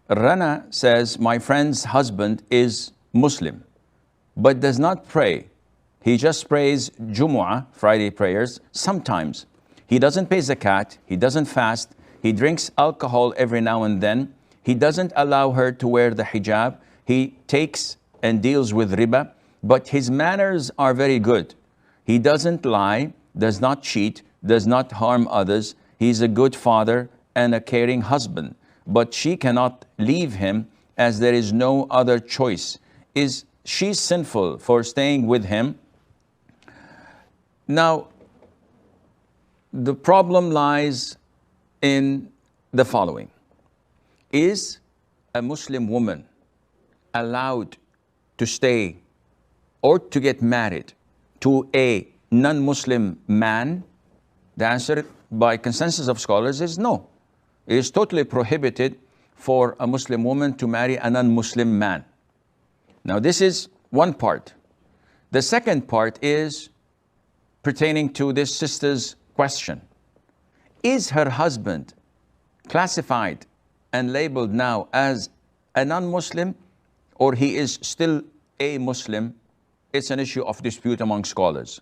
Rana says, my friend's husband is Muslim, but does not pray. He just prays Jumu'ah, Friday prayers, sometimes. He doesn't pay zakat, he doesn't fast, he drinks alcohol every now and then, he doesn't allow her to wear the hijab, he takes and deals with riba, but his manners are very good. He doesn't lie, does not cheat, does not harm others. He's a good father and a caring husband. But she cannot leave him as there is no other choice. Is she sinful for staying with him? Now, the problem lies in the following. Is a Muslim woman allowed to stay or to get married to a non-Muslim man? The answer by consensus of scholars is no. It is totally prohibited for a Muslim woman to marry a non-Muslim man. Now this is one part. The second part is pertaining to this sister's question. Is her husband classified and labeled now as a non-Muslim, or he is still a Muslim? It's an issue of dispute among scholars.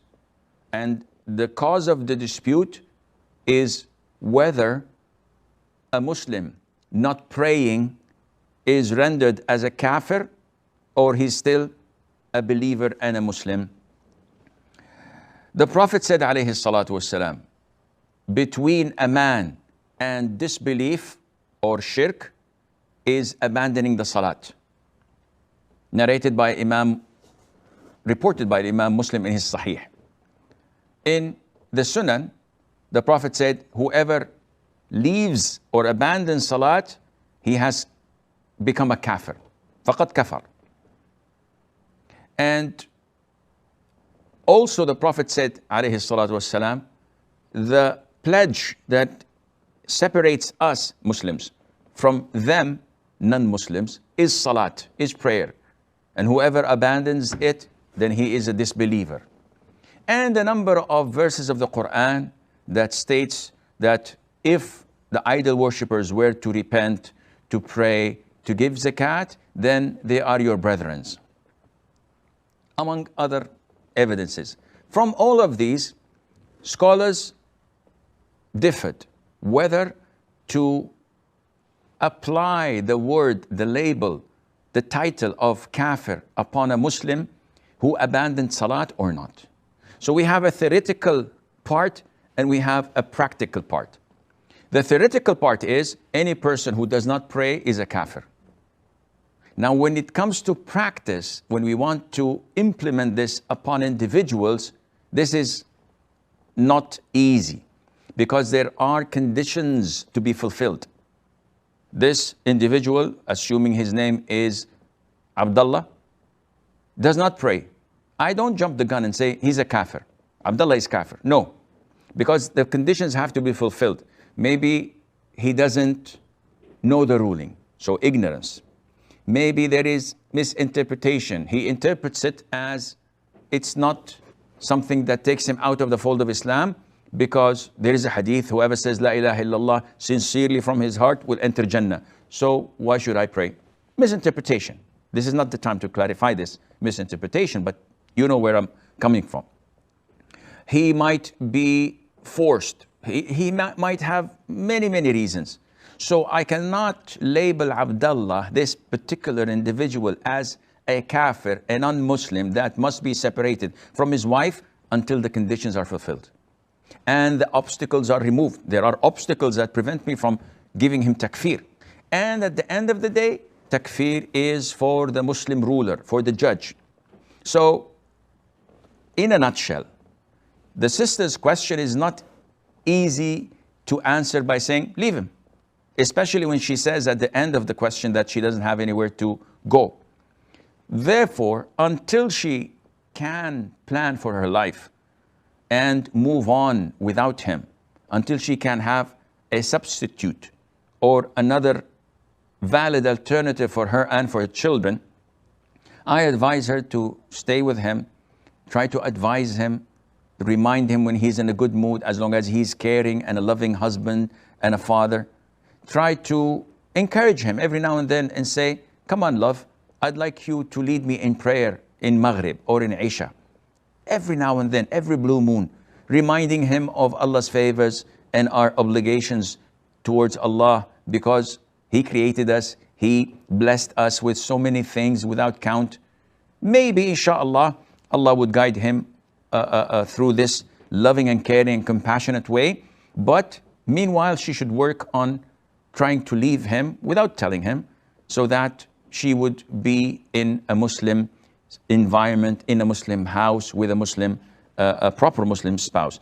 And the cause of the dispute is whether a Muslim not praying is rendered as a kafir, or he's still a believer and a Muslim. The Prophet said, alayhi salatu wasalam, between a man and disbelief or shirk is abandoning the salat. Narrated by reported by Imam Muslim in his Sahih. In the Sunan, the Prophet said, whoever leaves or abandons salat, he has become a kafir. Faqad kafar. And also the Prophet said, alayhi salatu wassalam, the pledge that separates us Muslims from them non-Muslims is salat, is prayer. And whoever abandons it, then he is a disbeliever. And a number of verses of the Quran that states that if the idol worshippers were to repent, to pray, to give zakat, then they are your brethren, among other evidences. From all of these, scholars differed whether to apply the word, the label, the title of kafir upon a Muslim who abandoned salat or not. So we have a theoretical part and we have a practical part. The theoretical part is any person who does not pray is a kafir. Now, when it comes to practice, when we want to implement this upon individuals, this is not easy because there are conditions to be fulfilled. This individual, assuming his name is Abdullah, does not pray. I don't jump the gun and say he's a kafir. Abdullah is kafir. No, because the conditions have to be fulfilled. Maybe he doesn't know the ruling, so ignorance. Maybe there is misinterpretation. He interprets it as it's not something that takes him out of the fold of Islam, because there is a hadith, whoever says La ilaha illallah sincerely from his heart will enter Jannah. So why should I pray? Misinterpretation. This is not the time to clarify this misinterpretation, but you know where I'm coming from. He might be forced. He might have many, many reasons. So I cannot label Abdullah, this particular individual, as a kafir, a non-Muslim that must be separated from his wife until the conditions are fulfilled. And the obstacles are removed. There are obstacles that prevent me from giving him takfir. And at the end of the day, takfir is for the Muslim ruler, for the judge. So, in a nutshell, the sister's question is not easy to answer by saying, leave him. Especially when she says at the end of the question that she doesn't have anywhere to go. Therefore, until she can plan for her life and move on without him, until she can have a substitute or another valid alternative for her and for her children, I advise her to stay with him, try to advise him, remind him when he's in a good mood, as long as he's caring and a loving husband and a father. Try to encourage him every now and then and say, come on, love, I'd like you to lead me in prayer in Maghrib or in Isha. Every now and then, every blue moon, reminding him of Allah's favors and our obligations towards Allah, because He created us, He blessed us with so many things without count. Maybe, inshallah, Allah would guide him through this loving and caring and compassionate way. But meanwhile, she should work on trying to leave him without telling him, so that she would be in a Muslim environment, in a Muslim house, with a Muslim, a proper Muslim spouse.